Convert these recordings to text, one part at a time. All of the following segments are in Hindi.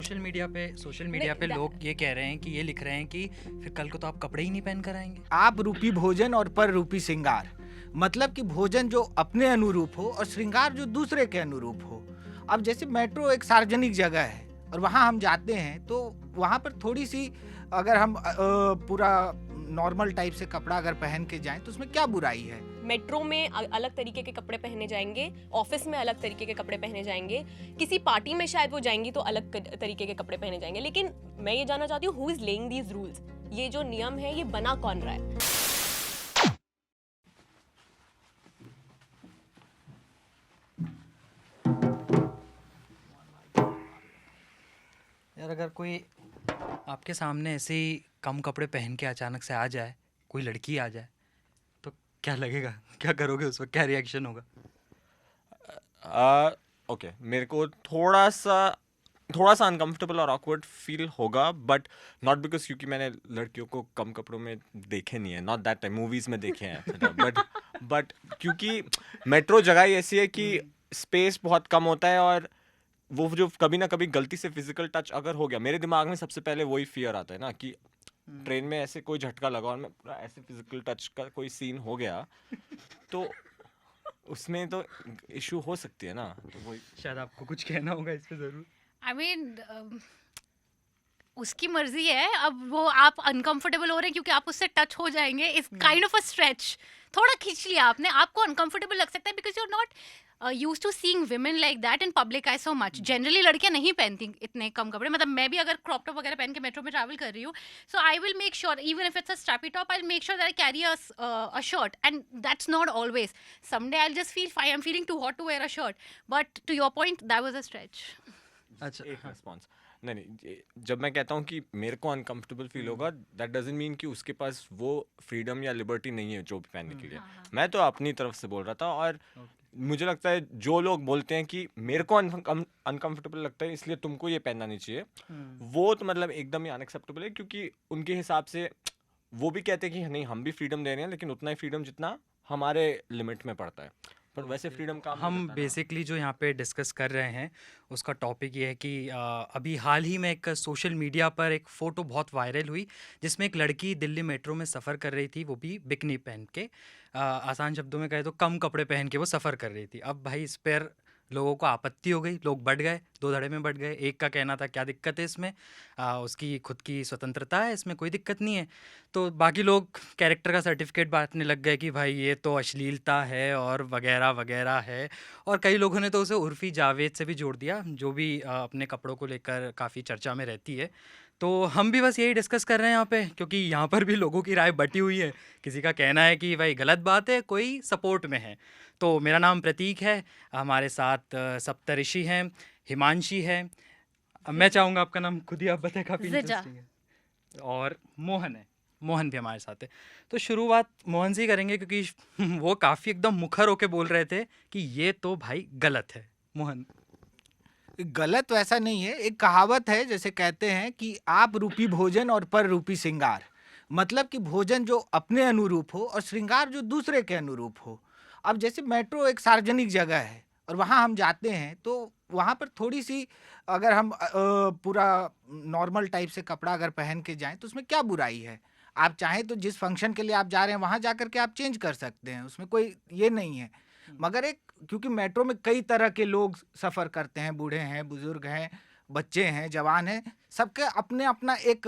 सोशल मीडिया पे लोग ये कह रहे हैं कि ये लिख रहे हैं कि फिर कल को तो आप कपड़े ही नहीं पहन कर आएंगे। आप रूपी भोजन और पर रूपी श्रृंगार, मतलब कि भोजन जो अपने अनुरूप हो और श्रृंगार जो दूसरे के अनुरूप हो। अब जैसे मेट्रो एक सार्वजनिक जगह है और वहाँ हम जाते हैं तो वहाँ पर थोड़ी सी अगर हम पूरा नॉर्मल टाइप से कपड़ा अगर पहन के जाएं तो उसमें क्या बुराई है। मेट्रो में अलग तरीके के कपड़े पहने जाएंगे, ऑफिस में अलग तरीके के कपड़े पहने जाएंगे, किसी पार्टी में शायद वो जाएंगी तो अलग तरीके के कपड़े पहने जाएंगे। लेकिन मैं ये जानना चाहती हूँ, who is laying these rules? ये जो नियम है ये बना कौन रहा है? यार अगर कोई आपके सामने ऐसे ही कम कपड़े पहन के अचानक से आ जाए, कोई लड़की आ जाए, तो क्या लगेगा? क्या करोगे उस वक्त? क्या रिएक्शन होगा? ओके, मेरे को थोड़ा सा अनकंफर्टेबल और ऑकवर्ड फील होगा, बट नॉट बिकॉज क्योंकि मैंने लड़कियों को कम कपड़ों में देखे नहीं है, नॉट दैट टाइम, मूवीज में देखे हैं, बट क्योंकि मेट्रो जगह ही ऐसी है कि स्पेस बहुत कम होता है और वो जो कभी ना कभी गलती से फिजिकल टच अगर हो गया, मेरे दिमाग में सबसे पहले वही फियर आता है ना कि ट्रेन में ऐसे कोई झटका लगा और मैं पूरा ऐसे फिजिकल टच का कोई सीन हो गया तो उसमें तो इशू हो सकती है ना। तो वही शायद आपको कुछ कहना होगा इस पे ज़रूर। आई मीन उसकी मर्जी है। अब वो आप अनकंफर्टेबल हो रहे हैं क्योंकि आप उससे टच हो जाएंगे, is kind of a stretch. थोड़ा खींच लिया आपने, आपको अनकंफर्टेबल लग सकता है because you are not use to seeing women like that in public I so much. Generally लड़कियां नहीं पहनती इतने कम कपड़े, मतलब मैं भी अगर क्रॉप टॉप वगैरह पहन के मेट्रो में ट्रैवल कर रही हूँ, so I will make sure even if it's a strappy top, I will make sure that I carry a shirt, and that's not always. Someday I will just feel fine, I am feeling too hot to wear a shirt, but to your point that was a stretch. अच्छा, एक रिस्पॉन्स नहीं, जब मैं कहता हूँ कि मेरे को अनकंफर्टेबल फील होगा, दैट डजंट मीन कि उसके पास वो फ्रीडम या लिबर्टी नहीं है जो भी पहनने के लिए। मैं तो अपनी तरफ से बोल रहा था, और मुझे लगता है जो लोग बोलते हैं कि मेरे को अनकंफर्टेबल लगता है इसलिए तुमको ये पहनना नहीं चाहिए, वो तो मतलब एकदम ही अनएक्सेप्टेबल है, क्योंकि उनके हिसाब से वो भी कहते हैं कि नहीं, हम भी फ्रीडम दे रहे हैं, लेकिन उतना ही फ्रीडम जितना हमारे लिमिट में पड़ता है, पर वैसे फ्रीडम काम नहीं हम करता ना। बेसिकली जो यहाँ पे डिस्कस कर रहे हैं उसका टॉपिक ये है कि अभी हाल ही में एक सोशल मीडिया पर एक फ़ोटो बहुत वायरल हुई जिसमें एक लड़की दिल्ली मेट्रो में सफ़र कर रही थी, वो भी बिकनी पहन के। आसान शब्दों में कहे तो कम कपड़े पहन के वो सफ़र कर रही थी। अब भाई इस पर लोगों को आपत्ति हो गई, लोग बढ़ गए, दो धड़े में बढ़ गए। एक का कहना था क्या दिक्कत है इसमें, उसकी खुद की स्वतंत्रता है, इसमें कोई दिक्कत नहीं है। तो बाकी लोग कैरेक्टर का सर्टिफिकेट बांटने लग गए कि भाई ये तो अश्लीलता है और वगैरह वगैरह है। और कई लोगों ने तो उसे उर्फ़ी जावेद से भी जोड़ दिया, जो भी अपने कपड़ों को लेकर काफ़ी चर्चा में रहती है। तो हम भी बस यही डिस्कस कर रहे हैं यहाँ पे, क्योंकि यहाँ पर भी लोगों की राय बटी हुई है। किसी का कहना है कि भाई गलत बात है, कोई सपोर्ट में है। तो मेरा नाम प्रतीक है, हमारे साथ सप्तऋषि हैं, हिमांशी है। अब मैं चाहूँगा आपका नाम खुद ही आप बताएं, काफ़ी जिजा। इंटरेस्टिंग है। और मोहन है, मोहन भी हमारे साथ है। तो शुरुआत मोहन से ही करेंगे क्योंकि वो काफ़ी एकदम मुखर होके बोल रहे थे कि ये तो भाई गलत है। मोहन। गलत वैसा नहीं है, एक कहावत है जैसे कहते हैं कि आप रूपी भोजन और पर रूपी श्रृंगार, मतलब कि भोजन जो अपने अनुरूप हो और श्रृंगार जो दूसरे के अनुरूप हो। अब जैसे मेट्रो एक सार्वजनिक जगह है और वहाँ हम जाते हैं तो वहाँ पर थोड़ी सी अगर हम पूरा नॉर्मल टाइप से कपड़ा अगर पहन के जाएं तो उसमें क्या बुराई है। आप चाहें तो जिस फंक्शन के लिए आप जा रहे हैं वहाँ जा करके आप चेंज कर सकते हैं, उसमें कोई ये नहीं है। मगर एक क्योंकि मेट्रो में कई तरह के लोग सफ़र करते हैं, बूढ़े हैं, बुजुर्ग हैं, बच्चे हैं, जवान हैं, सबके अपने अपना एक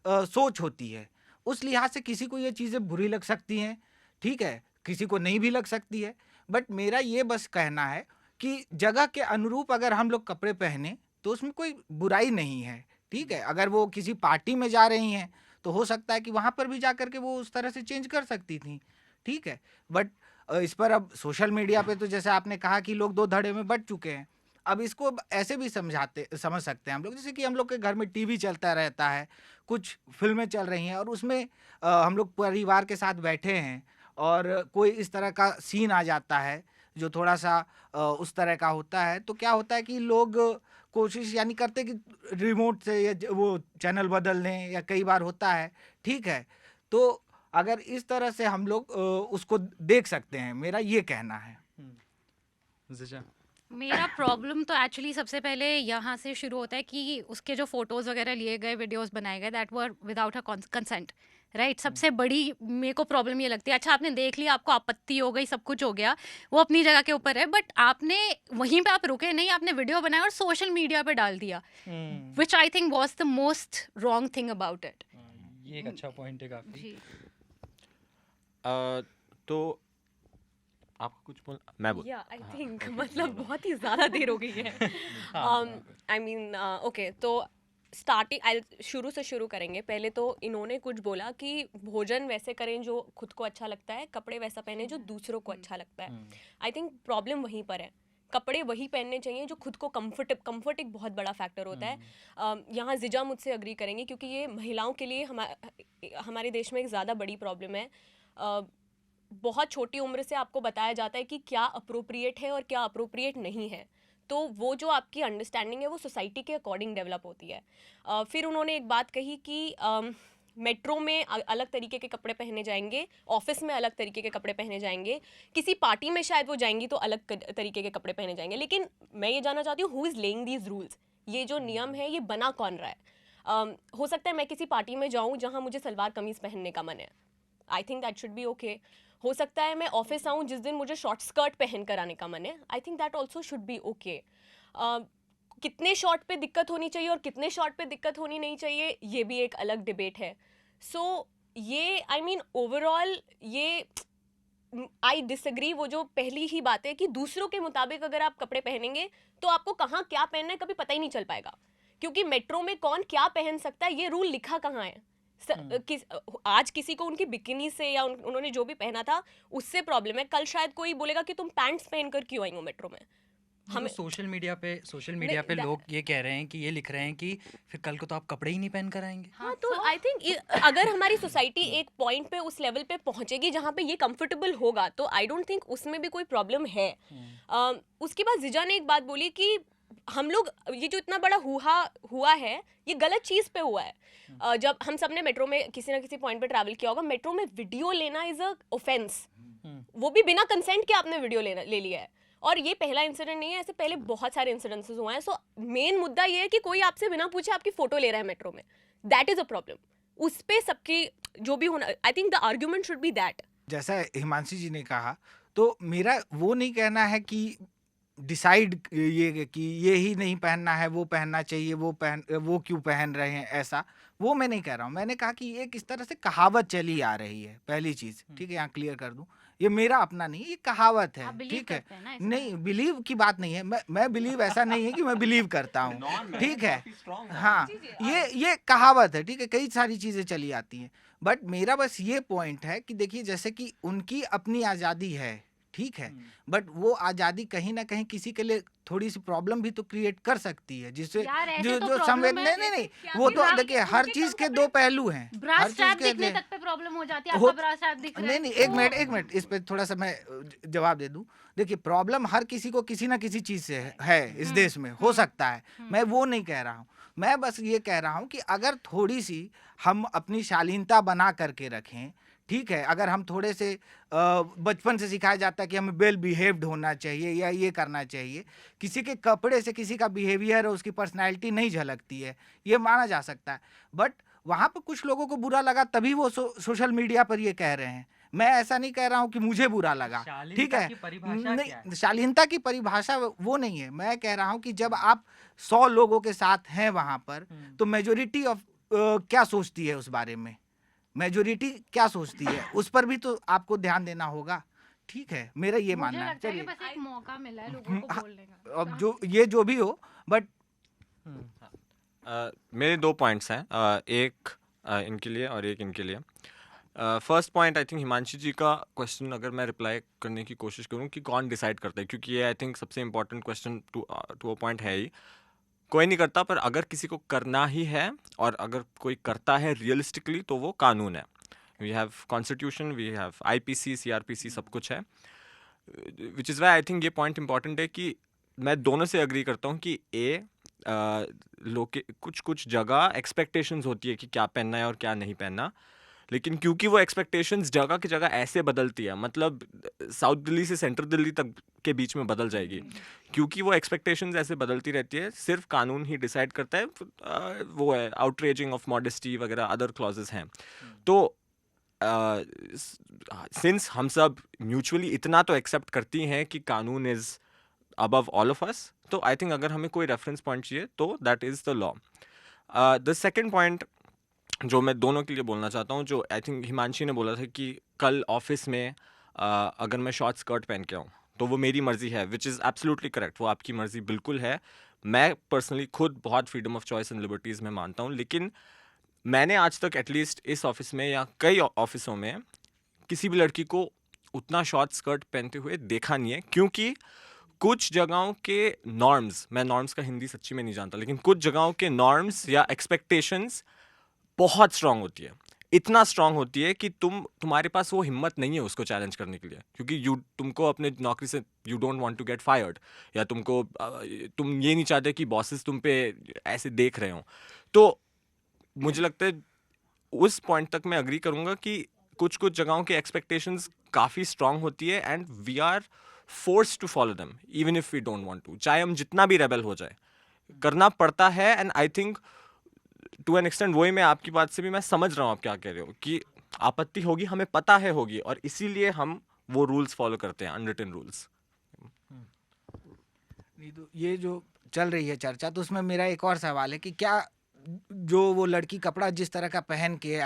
सोच होती है। उस लिहाज से किसी को ये चीज़ें बुरी लग सकती हैं, ठीक है, किसी को नहीं भी लग सकती है। बट मेरा ये बस कहना है कि जगह के अनुरूप अगर हम लोग कपड़े पहने तो उसमें कोई बुराई नहीं है, ठीक है। अगर वो किसी पार्टी में जा रही हैं तो हो सकता है कि वहाँ पर भी जा कर के वो उस तरह से चेंज कर सकती थी, ठीक है। बट इस पर अब सोशल मीडिया पे तो जैसे आपने कहा कि लोग दो धड़े में बट चुके हैं। अब इसको ऐसे भी समझ सकते हैं हम लोग, जैसे कि हम लोग के घर में टीवी चलता रहता है, कुछ फिल्में चल रही हैं और उसमें हम लोग परिवार के साथ बैठे हैं और कोई इस तरह का सीन आ जाता है जो थोड़ा सा उस तरह का होता है, तो क्या होता है कि लोग कोशिश यानी करते कि रिमोट से या वो चैनल बदल लें, या कई बार होता है, ठीक है। तो अगर इस तरह से हम लोग उसको देख सकते हैं, मेरा ये कहना है। जिजा। मेरा प्रॉब्लम तो एक्चुअली सबसे पहले यहाँ से शुरू होता है कि उसके जो फोटोज वगैरह लिए गए, वीडियोस बनाए गए, that were without a consent, right. सबसे बड़ी मेरे को प्रॉब्लम ये लगती है, अच्छा आपने देख लिया, आपको आपत्ति हो गई, सब कुछ हो गया, वो अपनी जगह के ऊपर है, बट आपने वहीं पे आप रुके नहीं, आपने वीडियो बनाया और सोशल मीडिया पे डाल दिया, which I think was the most wrong thing about it. ये एक अच्छा पॉइंट है काफी। जी तो आपको कुछ बोल, मैं बोल या आई थिंक मतलब बहुत ही ज़्यादा देर हो गई है। आई मीन ओके, तो स्टार्टिंग शुरू से शुरू करेंगे। पहले तो इन्होंने कुछ बोला कि भोजन वैसे करें जो खुद को अच्छा लगता है, कपड़े वैसा पहने जो दूसरों को अच्छा लगता है। आई थिंक प्रॉब्लम वहीं पर है। कपड़े वही पहनने चाहिए जो खुद को कंफर्ट एक बहुत बड़ा फैक्टर होता है। यहाँ जिजा मुझसे अग्री करेंगे क्योंकि ये महिलाओं के लिए हमारे देश में एक ज़्यादा बड़ी प्रॉब्लम है। बहुत छोटी उम्र से आपको बताया जाता है कि क्या अप्रोप्रिएट है और क्या अप्रोप्रिएट नहीं है, तो वो जो आपकी अंडरस्टैंडिंग है वो सोसाइटी के अकॉर्डिंग डेवलप होती है। फिर उन्होंने एक बात कही कि मेट्रो में अलग तरीके के कपड़े पहने जाएंगे, ऑफिस में अलग तरीके के कपड़े पहने जाएंगे, किसी पार्टी में शायद वो जाएंगी तो अलग तरीके के कपड़े पहने जाएंगे। लेकिन मैं ये जानना चाहती हूँ, who is laying these rules? ये जो नियम है ये बना कौन रहा है? हो सकता है मैं किसी पार्टी में जाऊँ जहाँ मुझे सलवार कमीज़ पहनने का मन है, I think that should be okay. हो सकता है मैं ऑफिस आऊँ जिस दिन मुझे शॉर्ट स्कर्ट पहन कर आने का मन है, I think that also should be okay. कितने शॉर्ट पे दिक्कत होनी चाहिए और कितने शॉर्ट पे दिक्कत होनी नहीं चाहिए, ये भी एक अलग डिबेट है। सो ये आई मीन ओवरऑल ये आई डिसएग्री। वो जो पहली ही बात है कि दूसरों के मुताबिक अगर आप कपड़े पहनेंगे तो आपको कहाँ क्या पहनना है कभी पता ही नहीं चल पाएगा, क्योंकि मेट्रो में कौन क्या पहन सकता है ये रूल लिखा कहाँ है। आज किसी को उनकी बिकिनी से या उन्होंने जो भी पहना था उससे प्रॉब्लम है, कल शायद कोई बोलेगा कि तुम पैंट्स पहनकर क्यों आई हो मेट्रो में। हमें सोशल मीडिया पे लोग ये कह रहे हैं कि ये लिख रहे हैं कि फिर कल को तो आप कपड़े ही नहीं पहन कर आएंगे। हाँ, तो आई थिंक अगर हमारी सोसाइटी एक पॉइंट पे उस लेवल पे पहुंचेगी जहाँ पे ये कंफर्टेबल होगा तो आई डोंट थिंक उसमें भी कोई प्रॉब्लम है। उसके बाद जिजा ने एक बात बोली कि हम लोग ये जो इतना बड़ा हुआ है ये गलत चीज़ पे हुआ है। जब हम सब ने मेट्रो में किसी ना किसी पॉइंट पे ट्रैवल किया होगा, मेट्रो में वीडियो लेना इज अ ऑफेंस, वो भी बिना कंसेंट के आपने वीडियो ले लिया है। और ये पहला इंसिडेंट नहीं है, ऐसे पहले बहुत सारे इंसिडेंसेस हुए हैं। सो मेन मुद्दा ये है कि कोई आपसे बिना पूछे आपकी फोटो ले रहा है मेट्रो में, दैट इज अ प्रॉब्लम। उस पे सबकी जो भी होना, I think the argument should be that. जैसा हिमांशी जी ने कहा, तो मेरा वो नहीं कहना है कि डिसाइड ये कि ये ही नहीं पहनना है, वो पहनना चाहिए, वो क्यों पहन रहे हैं, ऐसा वो मैं नहीं कह रहा हूँ। मैंने कहा कि एक इस तरह से कहावत चली आ रही है, पहली चीज, ठीक है, यहाँ क्लियर कर दूं, ये मेरा अपना नहीं, ये कहावत है, आप believe ठीक है। करते हैं ना इसमें? नहीं, बिलीव की बात नहीं है, मैं बिलीव ऐसा नहीं है कि मैं बिलीव करता हूँ, ठीक है। हाँ, ये कहावत है, ठीक है, कई सारी चीजें चली आती हैं, बट मेरा बस ये पॉइंट है कि देखिए, जैसे कि उनकी अपनी आज़ादी है, ठीक है, बट वो आज़ादी कहीं ना कहीं किसी के लिए थोड़ी सी प्रॉब्लम भी तो क्रिएट कर सकती है, जिससे यार, ऐसे जो तो जो problem संवेद है। नहीं, वो तो देखिए हर चीज के दो पहलू हैं, हर ब्रास चीज स्ट्रैप के दिखने तक पे प्रॉब्लम हो जाती है। हो- आपका ब्रास स्ट्रैप दिख रहा है नहीं, तो एक मिनट, इस पे थोड़ा सा मैं जवाब दे दूं। देखिए, प्रॉब्लम हर किसी को किसी ना किसी चीज से है इस देश में, हो सकता है, मैं वो नहीं कह रहा हूँ। मैं बस ये कह रहा हूँ कि अगर थोड़ी सी हम अपनी शालीनता बना करके रखें, ठीक है, अगर हम थोड़े से बचपन से सिखाया जाता है कि हमें वेल बिहेव्ड होना चाहिए या ये करना चाहिए, किसी के कपड़े से किसी का बिहेवियर और उसकी पर्सनैलिटी नहीं झलकती है, ये माना जा सकता है, बट वहाँ पर कुछ लोगों को बुरा लगा तभी वो सोशल मीडिया पर ये कह रहे हैं। मैं ऐसा नहीं कह रहा हूँ कि मुझे बुरा लगा, ठीक है, नहीं, शालीनता की परिभाषा वो नहीं है। मैं कह रहा हूँ कि जब आप 100 लोगों के साथ हैं वहाँ पर, तो मेजोरिटी ऑफ क्या सोचती है उस बारे में, मेजोरिटी क्या सोचती है, उस पर भी तो आपको ध्यान देना होगा, ठीक है, मेरा ये मुझे मानना है। लगता है कि चलिए, बस एक मौका मिला है लोगों को बोलने का। अब जो भी हो, बट मेरे 2 पॉइंट्स हैं, एक इनके लिए और एक इनके लिए। First point, I think Himanshi ji का क्वेश्चन अगर मैं रिप्लाई करने की कोशिश करूं कि कौन डिसाइड करता है, क्योंकि ये आई थिंक सबसे important question to a point है ही। कोई नहीं करता, पर अगर किसी को करना ही है और अगर कोई करता है रियलिस्टिकली तो वो कानून है। We have constitution, we have IPC, CRPC, सब कुछ है, which is why I think ये पॉइंट इंपॉर्टेंट है कि मैं दोनों से एग्री करता हूँ कि लोग कुछ जगह एक्सपेक्टेशंस होती है कि क्या पहनना है और क्या नहीं पहनना, लेकिन क्योंकि वो एक्सपेक्टेशंस जगह की जगह ऐसे बदलती है, मतलब साउथ दिल्ली से सेंट्रल दिल्ली तक के बीच में बदल जाएगी, क्योंकि वो एक्सपेक्टेशंस ऐसे बदलती रहती है, सिर्फ कानून ही डिसाइड करता है। वो है आउटरेजिंग ऑफ मॉडेस्टी वगैरह अदर क्लॉजेस हैं। तो सिंस हम सब म्यूचुअली इतना तो एक्सेप्ट करती हैं कि कानून is above all of us, तो आई थिंक अगर हमें कोई रेफरेंस पॉइंट चाहिए तो that is the law. The second point जो मैं दोनों के लिए बोलना चाहता हूँ, जो आई थिंक हिमांशी ने बोला था कि कल ऑफिस में अगर मैं शॉर्ट स्कर्ट पहन के आऊँ तो वो मेरी मर्जी है, विच इज़ एब्सोल्युटली करेक्ट, वो आपकी मर्जी बिल्कुल है। मैं पर्सनली खुद बहुत freedom of choice and liberties में मानता हूँ, लेकिन मैंने आज तक एटलीस्ट इस ऑफिस में या कई ऑफिसों में किसी भी लड़की को उतना शॉर्ट स्कर्ट पहनते हुए देखा नहीं है, क्योंकि कुछ जगहों के नॉर्म्स, मैं नॉर्म्स का हिंदी सच्ची में नहीं जानता, लेकिन कुछ जगहों के नॉर्म्स या एक्सपेक्टेशंस बहुत स्ट्रांग होती है, इतना स्ट्रांग होती है कि तुम्हारे पास वो हिम्मत नहीं है उसको चैलेंज करने के लिए, क्योंकि तुमको अपने नौकरी से you don't want to get fired, या तुम ये नहीं चाहते कि बॉसेस तुम पे ऐसे देख रहे हो। तो मुझे लगता है उस पॉइंट तक मैं अग्री करूंगा कि कुछ कुछ जगहों की एक्सपेक्टेशंस काफ़ी स्ट्रांग होती है and we are force to follow them even if we don't want to, चाहे हम जितना भी रेबल हो जाए, करना पड़ता है। And I think to an extent वही मैं आपकी बात से भी मैं समझ रहा हूँ आप क्या कह रहे हो कि आपत्ति होगी, हमें पता है होगी, और इसीलिए हम वो रूल्स फॉलो करते हैं, अनरिटन रूल्स। नहीं तो ये जो चल रही है चर्चा, तो उसमें मेरा एक और सवाल है कि क्या जो वो लड़की कपड़ा जिस तरह का पहन के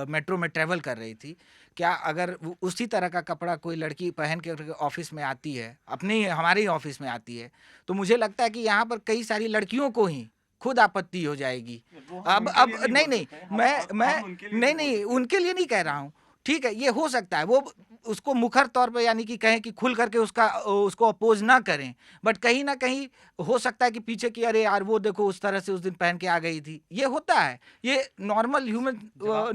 मेट्रो में ट्रेवल कर रही थी, क्या अगर उसी तरह का कपड़ा कोई लड़की पहन के ऑफिस में आती है, हमारे ही ऑफिस में आती है, तो मुझे लगता है कि यहाँ पर कई सारी लड़कियों को ही खुद आपत्ति हो जाएगी। अब नहीं, मैं नहीं उनके लिए नहीं कह रहा हूँ, ठीक है, ये हो सकता है वो उसको मुखर तौर पे यानी कि कहें कि खुल करके उसको अपोज ना करें, बट कहीं ना कहीं हो सकता है कि पीछे की अरे यार वो देखो उस तरह से उस दिन पहन के आ गई थी, ये होता है, ये नॉर्मल ह्यूमन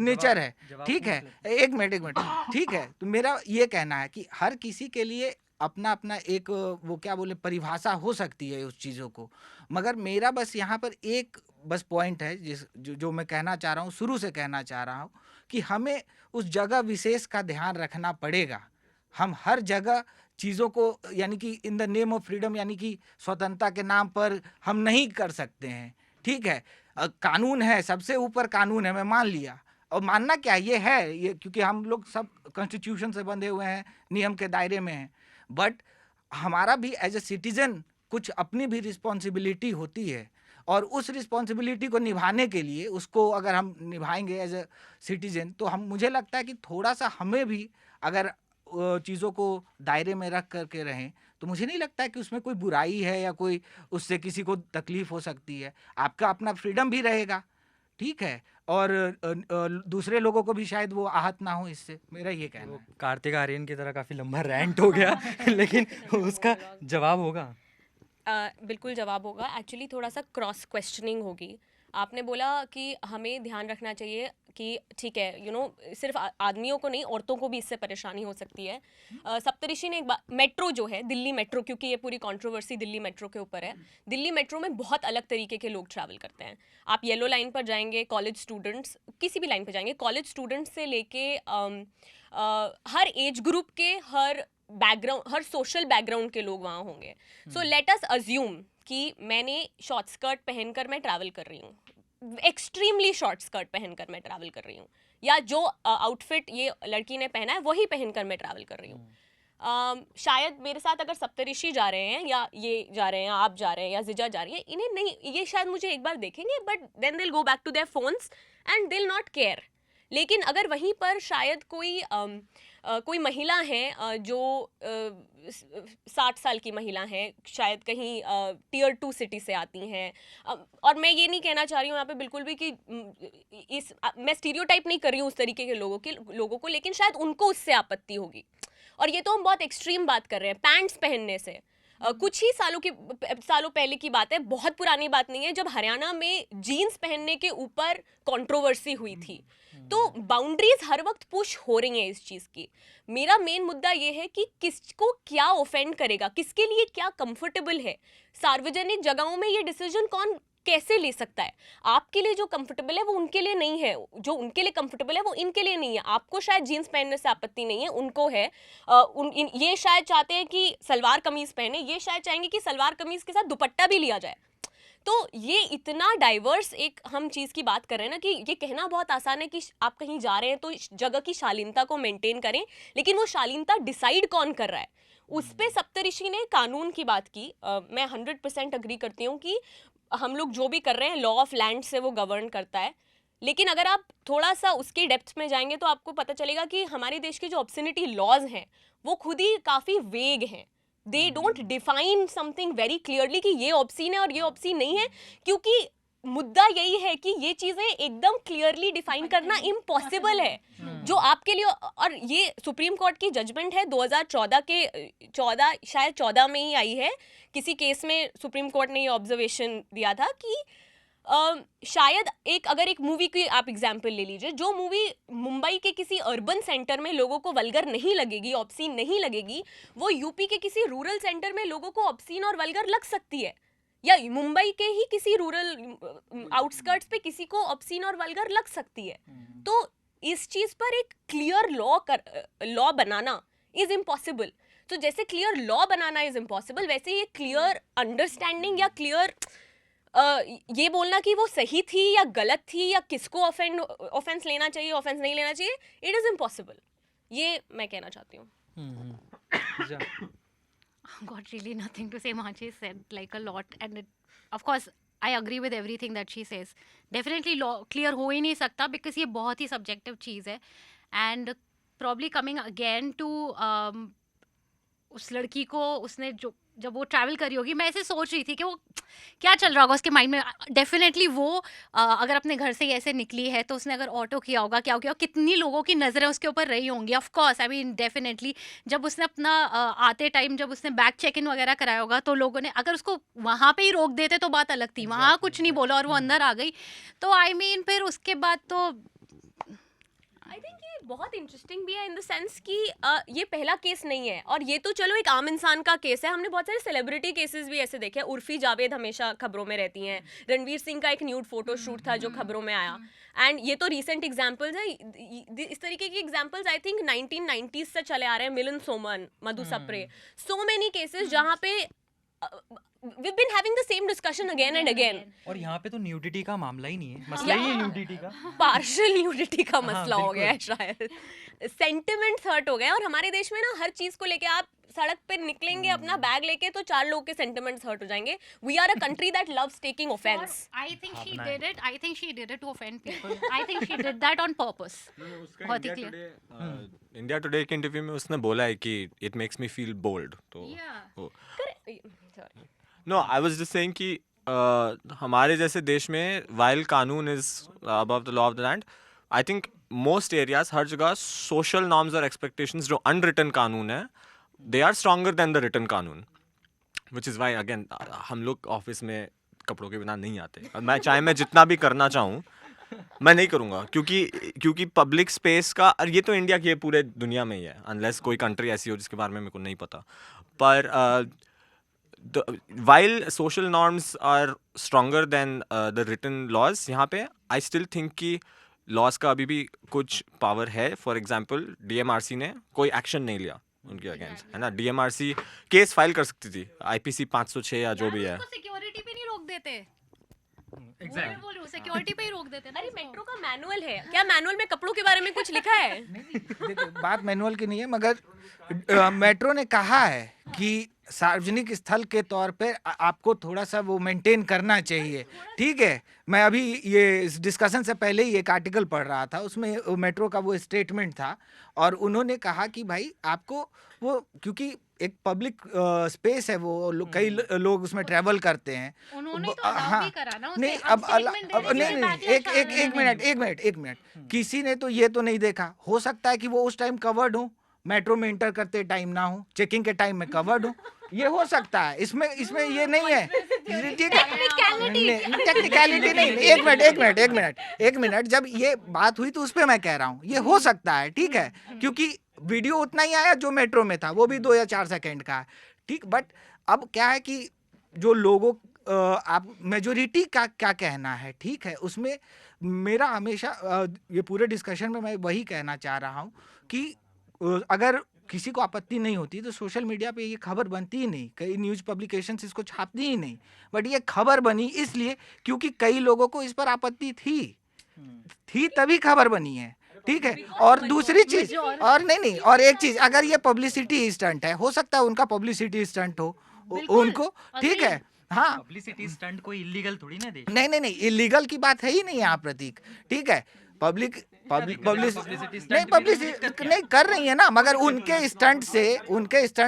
नेचर है, ठीक है। एक मिनट, ठीक है। तो मेरा ये कहना है कि हर किसी के लिए अपना अपना एक वो क्या बोले परिभाषा हो सकती है उस चीज़ों को, मगर मेरा बस यहाँ पर एक बस पॉइंट है जो मैं कहना चाह रहा हूँ, शुरू से कहना चाह रहा हूँ कि हमें उस जगह विशेष का ध्यान रखना पड़ेगा। हम हर जगह चीज़ों को यानी कि in the name of freedom यानी कि स्वतंत्रता के नाम पर हम नहीं कर सकते हैं, ठीक है। कानून है, सबसे ऊपर कानून है, मैं मान लिया, और मानना क्या ये है, ये क्योंकि हम लोग सब कॉन्स्टिट्यूशन से बंधे हुए हैं, नियम के दायरे में हैं, बट हमारा भी एज ए सिटीजन कुछ अपनी भी रिस्पॉन्सिबिलिटी होती है, और उस रिस्पॉन्सिबिलिटी को निभाने के लिए उसको अगर हम निभाएंगे एज ए सिटीजन, तो मुझे लगता है कि थोड़ा सा हमें भी अगर चीज़ों को दायरे में रख करके रहें, तो मुझे नहीं लगता है कि उसमें कोई बुराई है या कोई उससे किसी को तकलीफ हो सकती है। आपका अपना फ्रीडम भी रहेगा, ठीक है, और दूसरे लोगों को भी शायद वो आहत ना हो इससे, मेरा ये कहना है। कार्तिक आर्यन की तरह काफ़ी लंबा रैंट हो गया लेकिन उसका जवाब होगा। बिल्कुल जवाब होगा। एक्चुअली थोड़ा सा क्रॉस क्वेश्चनिंग होगी। आपने बोला कि हमें ध्यान रखना चाहिए कि ठीक है, सिर्फ आदमियों को नहीं, औरतों को भी इससे परेशानी हो सकती है। सप्तऋषि ने एक बात, मेट्रो जो है दिल्ली मेट्रो, क्योंकि ये पूरी कंट्रोवर्सी दिल्ली मेट्रो के ऊपर है, दिल्ली मेट्रो में बहुत अलग तरीके के लोग ट्रैवल करते हैं। आप येलो लाइन पर जाएंगे, कॉलेज स्टूडेंट्स, किसी भी लाइन पर जाएंगे, कॉलेज स्टूडेंट्स से लेके हर एज ग्रुप के, हर बैकग्राउंड, हर सोशल बैकग्राउंड के लोग वहाँ होंगे। सो लेट अस अज्यूम कि मैंने शॉर्ट स्कर्ट पहनकर मैं ट्रैवल कर रही हूँ, एक्सट्रीमली शॉर्ट स्कर्ट पहनकर मैं ट्रैवल कर रही हूँ, या जो आउटफिट ये लड़की ने पहना है वही पहनकर मैं ट्रैवल कर रही हूँ। शायद मेरे साथ अगर सप्तऋषि जा रहे हैं, या ये जा रहे हैं, आप जा रहे हैं, या जिजा जा रही है, इन्हें नहीं, ये शायद मुझे एक बार देखेंगे, but then they'll go back to their phones and they'll not care. लेकिन अगर वहीं पर शायद कोई महिला है जो 60 साल की महिला है, शायद कहीं टियर 2 सिटी से आती हैं, और मैं ये नहीं कहना चाह रही हूँ यहाँ पे बिल्कुल भी कि मैं स्टीरियोटाइप नहीं कर रही हूँ उस तरीके के लोगों को, लेकिन शायद उनको उससे आपत्ति होगी। और ये तो हम बहुत एक्सट्रीम बात कर रहे हैं पैंट्स पहनने से। कुछ ही सालों पहले की बात है, बहुत पुरानी बात नहीं है, जब हरियाणा में जीन्स पहनने के ऊपर कंट्रोवर्सी हुई थी। तो बाउंड्रीज हर वक्त पुश हो रही हैं इस चीज़ की। मेरा मेन मुद्दा ये है कि किसको क्या ऑफेंड करेगा, किसके लिए क्या कंफर्टेबल है। सार्वजनिक जगहों में ये डिसीजन कौन कैसे ले सकता है? आपके लिए जो कंफर्टेबल है वो उनके लिए नहीं है, जो उनके लिए कंफर्टेबल है वो इनके लिए नहीं है। आपको शायद जीन्स पहनने से आपत्ति नहीं है, उनको है। ये शायद चाहते हैं कि सलवार कमीज पहने, ये शायद चाहेंगे कि सलवार कमीज के साथ दुपट्टा भी लिया जाए। तो ये इतना डाइवर्स एक हम चीज़ की बात कर रहे हैं ना, कि ये कहना बहुत आसान है कि आप कहीं जा रहे हैं तो इस जगह की शालीनता को मेंटेन करें, लेकिन वो शालीनता डिसाइड कौन कर रहा है? उस पे सप्तऋषि ने कानून की बात की। मैं 100% अग्री करती हूँ कि हम लोग जो भी कर रहे हैं लॉ ऑफ लैंड से वो गवर्न करता है, लेकिन अगर आप थोड़ा सा उसकी डेप्थ में जाएंगे तो आपको पता चलेगा कि हमारे देश के जो ऑब्सनिटी लॉज हैं वो खुद ही काफ़ी वेग हैं। They don't define something very clearly कि ये ऑब्सीन है और ये ऑब्सीन नहीं है, क्योंकि मुद्दा यही है कि ये चीज़ें एकदम क्लियरली डिफाइन करना इम्पॉसिबल है जो आपके लिए। और ये सुप्रीम कोर्ट की जजमेंट है 2014 के 14 में ही आई है। किसी केस में सुप्रीम कोर्ट ने ये ऑब्जर्वेशन दिया था कि शायद अगर एक मूवी की आप एग्जाम्पल ले लीजिए, जो मूवी मुंबई के किसी अर्बन सेंटर में लोगों को वल्गर नहीं लगेगी, ऑब्सीन नहीं लगेगी, वो यूपी के किसी रूरल सेंटर में लोगों को ऑब्सीन और वल्गर लग सकती है, या मुंबई के ही किसी रूरल आउटस्कर्ट्स पे किसी को ऑब्सीन और वल्गर लग सकती है। तो इस चीज़ पर एक clear law banana is impossible. तो जैसे clear law banana is impossible, वैसे ये क्लियर अंडरस्टैंडिंग या क्लियर ये बोलना कि वो सही थी या गलत थी या किसको ऑफेंस लेना चाहिए, ऑफेंस नहीं लेना चाहिए, इट इज़ इम्पॉसिबल। ये मैं कहना चाहती हूँ। Got really nothing to say. Manchi said like a lot, and of course I agree with everything that she says. Definitely law clear हो ही नहीं सकता because ये बहुत ही subjective चीज़ है, and probably coming again to उस लड़की को उसने जब वो ट्रैवल करी होगी, मैं ऐसे सोच रही थी कि वो क्या चल रहा होगा उसके माइंड में। डेफिनेटली वो अगर अपने घर से ऐसे निकली है तो उसने अगर ऑटो किया होगा, क्या किया, कितनी लोगों की नज़रें उसके ऊपर रही होंगी। Of course I mean definitely जब उसने अपना आते टाइम जब उसने बैग चेक इन वगैरह कराया होगा तो लोगों ने अगर उसको वहाँ पे ही रोक देते तो बात अलग थी। वहाँ कुछ नहीं बोला और वो अंदर आ गई, तो आई मीन फिर उसके बाद तो आई थिंक ये बहुत इंटरेस्टिंग भी है इन द सेंस कि ये पहला केस नहीं है, और ये तो चलो एक आम इंसान का केस है। हमने बहुत सारे सेलिब्रिटी केसेस भी ऐसे देखे हैं। उर्फी जावेद हमेशा खबरों में रहती हैं, रणवीर सिंह का एक न्यूड फोटो शूट था जो खबरों में आया, एंड ये तो रिसेंट एग्जांपल्स हैं। इस तरीके की एग्जांपल्स आई थिंक 1990s से चले आ रहे हैं। मिलन सोमन, मधु सप्रे, सो मेनी केसेस जहाँ पे we've been having the same discussion again and again. और यहाँ पे तो न्यूडिटी का मामला ही नहीं है, मसला ही है न्यूडिटी का। पार्शियल न्यूडिटी का हाँ, मसला हो गया है बिल्कुल। शायद। सेंटिमेंट हर्ट हो गए, और हमारे देश में ना हर चीज को लेके आप सड़क पे निकलेंगे अपना बैग लेके तो 4 लोगों के सेंटिमेंट्स हर्ट हो जाएंगे। We are a country that loves taking offence. I think she did it. I think she did it to offend people. I think she did that on purpose. बहुत ही clear. इंडिया टुडे के इंटरव्यू में उसने बोला है कि it makes me feel bold. तो Yeah. No, I was just saying कि हमारे जैसे देश में वाइल कानून is above the law of the land, I think most areas, हर जगह सोशल नॉर्म्स और एक्सपेक्टेशंस जो अनरिटन कानून है, they are stronger than the written कानून, विच इज़ वाई अगेन हम लोग ऑफिस में कपड़ों के बिना नहीं आते। और मैं चाहे मैं जितना भी करना चाहूँ मैं नहीं करूँगा, क्योंकि पब्लिक स्पेस का, और ये तो इंडिया की पूरे दुनिया में ही है, अनलेस कोई कंट्री ऐसी हो जिसके बारे में मेरे को नहीं पता। पर while social norms are stronger than the written laws, यहाँ पे I still think कि laws का अभी भी कुछ power है। For example, DMRC ने कोई action नहीं लिया उनके अगेंस्ट, है ना। DMRC केस फाइल कर सकती थी, IPC 506 या जो भी है। सिक्योरिटी पे नहीं रोक देते। एग्जैक्टली। बोल रही हूँ सिक्योरिटी पे ही रोक देते ना अरे उसको। मेट्रो का मैनुअल है, क्या मैनुअल में कपड़ों के बारे में कुछ लिखा है? देखो, बात मैनुअल की नहीं है, मगर मेट्रो ने कहा है कि सार्वजनिक स्थल के तौर पे आपको थोड़ा सा वो मेंटेन करना चाहिए। ठीक है, मैं अभी ये इस डिस्कशन से पहले ही एक आर्टिकल पढ़ रहा था, उसमें मेट्रो का वो स्टेटमेंट था, और उन्होंने कहा कि भाई आपको वो, क्योंकि एक पब्लिक स्पेस है, वो कई लोग उसमें ट्रैवल करते हैं। उन्होंने तो हाँ, allow भी करा ना उसे। नहीं, अब अब statement दे रहे नहीं थे, नहीं, backlash आ रहा है। एक मिनट, किसी ने तो ये तो नहीं देखा, हो सकता है कि वो उस टाइम कवर्ड हो, मेट्रो में इंटर करते टाइम ना हो, चेकिंग के टाइम में कवर्ड हो, ये हो सकता है। इसमें ये नहीं है, टेक्निकलिटी नहीं। एक मिनट, जब ये बात हुई तो उस पर मैं कह रहा हूँ ये हो सकता है, ठीक है, क्योंकि वीडियो उतना ही आया जो मेट्रो में था, वो भी 2 या 4 सेकंड का है, ठीक। बट अब क्या है कि जो लोगों आप मेजोरिटी का क्या कहना है, ठीक है, उसमें मेरा हमेशा ये पूरे डिस्कशन में मैं वही कहना चाह रहा हूँ कि अगर किसी को आपत्ति नहीं होती तो सोशल मीडिया पे ये खबर बनती ही नहीं, कई न्यूज़ पब्लिकेशंस इसको छापती ही नहीं, बट ये खबर बनी इसलिए क्योंकि कई लोगों को इस पर आपत्ति थी तभी खबर बनी है, ठीक है। और दूसरी चीज, और नहीं, और एक चीज, अगर ये पब्लिसिटी स्टंट है, हो सकता है उनका पब्लिसिटी स्टंट हो उनको, ठीक है, हाँ, पब्लिसिटी स्टंट कोई इलीगल थोड़ी ना दे। नहीं, इलीगल की बात है ही नहीं यहाँ प्रतीक, ठीक है। पब्लिक नहीं, पब्लिसिटी नहीं कर रही है ना, मगर उनके स्टंट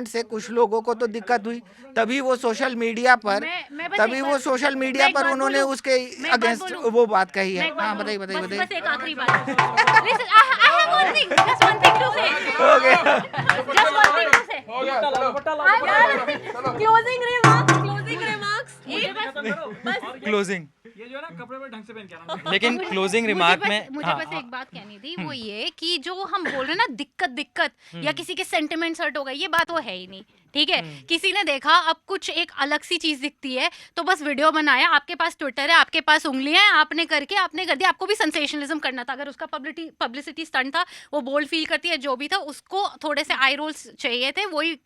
से कुछ लोगों को तो दिक्कत हुई, तभी वो सोशल मीडिया पर उन्होंने उसके अगेंस्ट वो बात कही है। हाँ, बताइए। बस एक आखिरी बात। Listen, I have one thing, just one thing to say. हो गया। Just one thing to say. Closing remarks closing, ये जो है ना कपड़े में ढंग से पहन के आना। लेकिन क्लोजिंग रिमार्क में मुझे बस एक बात कहनी थी, वो ये कि जो हम बोल रहे हैं ना दिक्कत या किसी के सेंटिमेंट्स हर्ट हो गए, ये बात वो है ही नहीं, ठीक है। किसी ने देखा अब कुछ एक अलग सी चीज दिखती है तो बस वीडियो बनाया, आपके पास ट्विटर है, आपके पास उंगलियां हैं, आपने कर दिया। आपको भी सेंसेशनलिज्म करना था, अगर उसका पब्लिसिटी स्टंट था, वो बोल्ड फील करती है, जो भी था, उसको थोड़े से आई रोल्स चाहिए थे, वही।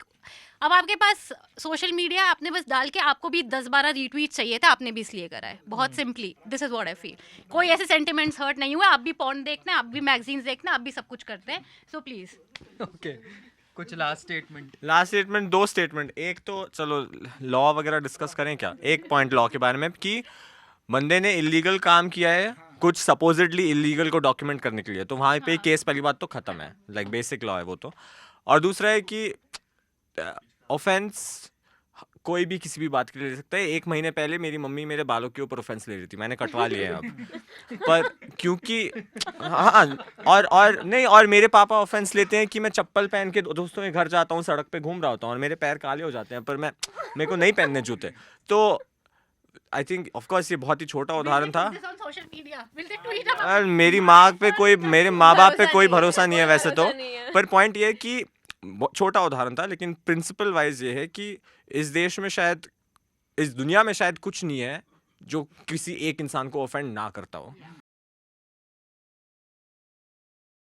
अब आपके पास सोशल मीडिया, आपने बस डाल के आपको भी 10-12 रीट्वीट चाहिए था, आपने भी इसलिए करा है। बहुत simply, this is what I feel. कोई ऐसे सेंटिमेंट्स हर्ट नहीं हुए, आप भी पॉर्न देखते हैं, आप भी मैगजीन्स देखते हैं, आप भी सब कुछ करते हैं, सो प्लीज। ओके, कुछ लास्ट स्टेटमेंट। 2 स्टेटमेंट। एक तो चलो लॉ वगैरह डिस्कस करें क्या, एक पॉइंट लॉ के बारे में कि बंदे ने इलीगल काम किया है कुछ सपोजिटली इलीगल को डॉक्यूमेंट करने के लिए, तो वहाँ पे केस पहली बात तो खत्म है, लाइक बेसिक लॉ है वो तो। और दूसरा है कि ऑफेंस कोई भी किसी भी बात के लिए ले सकता है। 1 महीने पहले मेरी मम्मी मेरे बालों के ऊपर ऑफेंस ले रही थी, मैंने कटवा लिए हैं अब। पर क्योंकि हाँ, और नहीं, और मेरे पापा ऑफेंस लेते हैं कि मैं चप्पल पहन के दोस्तों के घर जाता हूँ, सड़क पे घूम रहा होता हूँ और मेरे पैर काले हो जाते हैं, पर मेरे को नहीं पहनने जूते। तो आई थिंक ऑफ कोर्स ये बहुत ही छोटा उदाहरण था, और मेरी माँ पे कोई, मेरे माँ बाप पे कोई भरोसा नहीं है वैसे तो, पर पॉइंट ये है कि छोटा उदाहरण था, लेकिन प्रिंसिपल वाइज ये है कि इस देश में शायद, इस दुनिया में शायद कुछ नहीं है जो किसी एक इंसान को ऑफेंड ना करता हो।